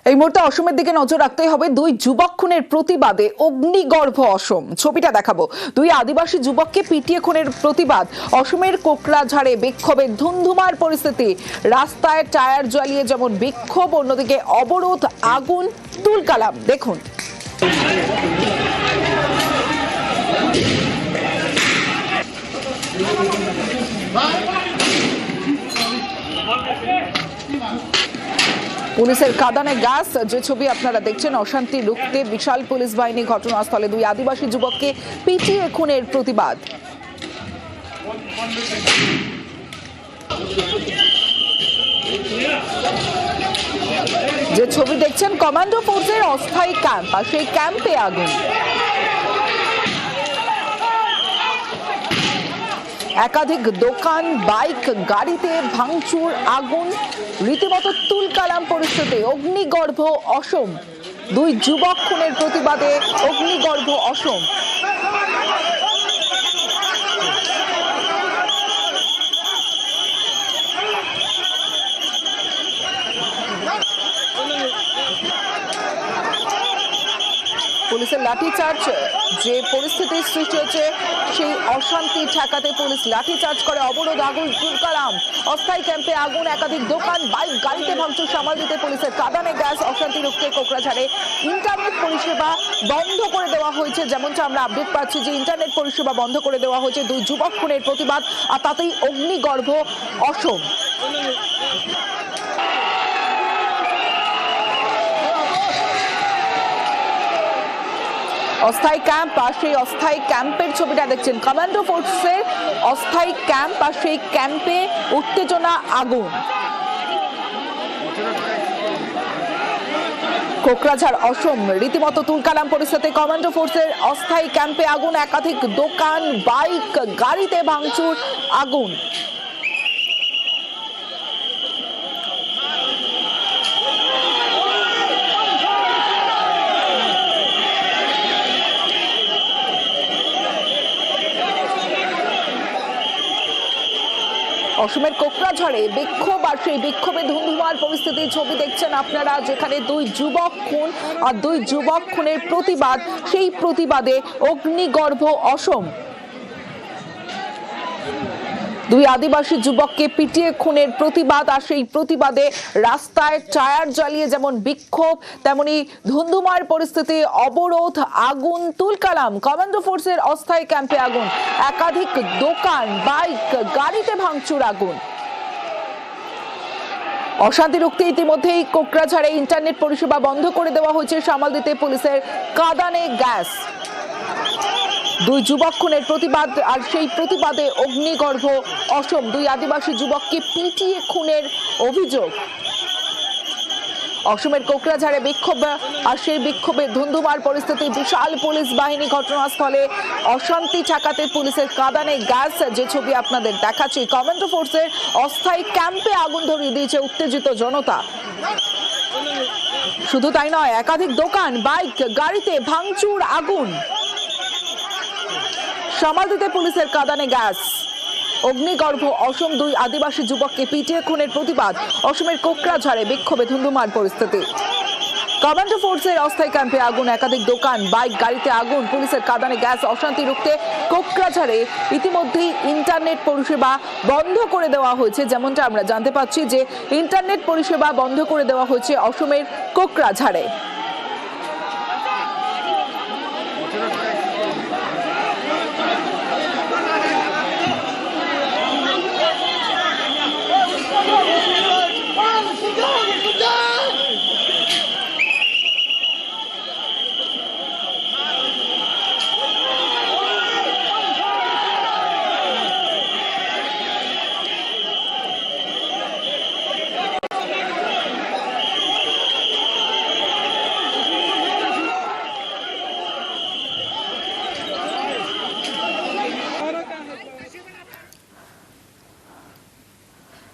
এই মুহূর্তে অসমের দিকে নজর রাখতে হবে। দুই যুবক খুনের প্রতিবাদে অগ্নিগর্ভ অসম। ছবিটা দেখাবো। দুই আদিবাসী যুবককে পিটিয়ে খুনের প্রতিবাদ। অসমের কোকরাঝাড়ে বিক্ষোভের ধুন্ধুমার পরিস্থিতি। রাস্তায় টায়ার জ্বালিয়ে যেমন বিক্ষোভ, অন্যদিকে অবরোধ, আগুন, তুলকালাম। দেখুন। পুলিশের কাঁদানে গ্যাস, যে ছবি আপনারা দেখছেন। অশান্তি রুখতে বিশাল পুলিশ বাহিনী ঘটনাস্থলে। দুই আদিবাসী যুবককে পিটিয়ে খুনের প্রতিবাদ। যে ছবি দেখছেন কমান্ডো ফোর্সের অস্থায়ী ক্যাম্প, আর সেই ক্যাম্পে আগুন। একাধিক দোকান, বাইক, গাড়িতে ভাঙচুর, আগুন, রীতিমতো তুলকালাম পরিস্থিতি। অগ্নিগর্ভ অসম। দুই যুবক খুনের প্রতিবাদে অগ্নিগর্ভ অসম। পুলিশের লাঠিচার্জ, যে পরিস্থিতির সৃষ্টি হচ্ছে সেই অশান্তি ঠেকাতে পুলিশ লাঠিচার্জ করে। অবরোধ, আগুন, তুলকালাম। অস্থায়ী ক্যাম্পে আগুন, একাধিক দোকান, বাইক, গাড়িতে ভাঙচুর সামাল দিতে পুলিশের কাঁদানে গ্যাস। অশান্তি রুখতে কোকরাঝাড়ে ইন্টারনেট পরিষেবা বন্ধ করে দেওয়া হয়েছে। যেমনটা আমরা আপডেট পাচ্ছি যে ইন্টারনেট পরিষেবা বন্ধ করে দেওয়া হয়েছে। দুই যুবক খুনের প্রতিবাদ, আর তাতেই অগ্নিগর্ভ অসম। অস্থায়ী ক্যাম্প, আর সেই অস্থায়ী ক্যাম্পের ছবিটা দেখছেন। কমান্ডো ফোর্সের অস্থায়ী ক্যাম্প, আর সেই ক্যাম্পে উত্তেজনা, আগুন। কোকরাঝাড় অসম, রীতিমতো তুলকালাম পরিস্থিতি। কমান্ডো ফোর্সের অস্থায়ী ক্যাম্পে আগুন, একাধিক দোকান, বাইক, গাড়িতে ভাঙচুর, আগুন। অসমের কোকরাঝাড়ে বিক্ষোভ, আর সেই বিক্ষোভে ধুন্ধুমার পরিস্থিতির ছবি দেখছেন আপনারা, যেখানে দুই যুবক খুন, আর দুই যুবক খুনের প্রতিবাদ। সেই প্রতিবাদে অগ্নিগর্ভ অসম। দুই আদিবাসী যুবককে পিটিয়ে খুনের প্রতিবাদ, আর সেই প্রতিবাদে রাস্তায় টায়ার জ্বালিয়ে যেমন বিক্ষোভ, তেমনি ধুন্ধুমার পরিস্থিতি, অবরোধ, আগুন, তুলকালাম। কমান্ডো ফোর্সের অস্থায়ী ক্যাম্পে আগুন, একাধিক দোকান, বাইক, গাড়িতে ভাঙচুর, আগুন। অশান্তি রুখতে ইতিমধ্যেই কোকরাঝাড়ে ইন্টারনেট পরিষেবা বন্ধ করে দেওয়া হয়েছে। সামাল দিতে পুলিশের কাঁদানে গ্যাস। দুই যুবক খুনের প্রতিবাদ, আর সেই প্রতিবাদে অগ্নিগর্ভ অসম। দুই আদিবাসী যুবককে পিটিয়ে খুনের অভিযোগ। অসমের কোকরাঝাড়ে বিক্ষোভ, আর সেই বিক্ষোভে ধুন্ধুমার পরিস্থিতি। বিশাল পুলিশ বাহিনী ঘটনাস্থলে। অশান্তি ঠেকাতে পুলিশের কাঁদানে গ্যাস, যে ছবি আপনাদের দেখাচ্ছি। কমান্ডো ফোর্সের অস্থায়ী ক্যাম্পে আগুন ধরিয়ে দিয়েছে উত্তেজিত জনতা। শুধু তাই নয়, একাধিক দোকান, বাইক, গাড়িতে ভাঙচুর, আগুন। সামাল দিতে পুলিশের কাঁদানে গ্যাস। অগ্নিগর্ভ অসম। দুই আদিবাসী যুবককে পিটিয়ে খুনের প্রতিবাদ। অসমের কোকরাঝাড়ে বিক্ষোভে ধুন্ধুমার পরিস্থিতি। কমান্ডো ফোর্সের অস্থায়ী ক্যাম্পে আগুন, একাধিক দোকান, বাইক, গাড়িতে আগুন, পুলিশের কাঁদানে গ্যাস। অশান্তি রুখতে কোকরাঝাড়ে ইতিমধ্যেই ইন্টারনেট পরিষেবা বন্ধ করে দেওয়া হয়েছে। যেমনটা আমরা জানতে পাচ্ছি যে ইন্টারনেট পরিষেবা বন্ধ করে দেওয়া হয়েছে অসমের কোকরাঝাড়ে।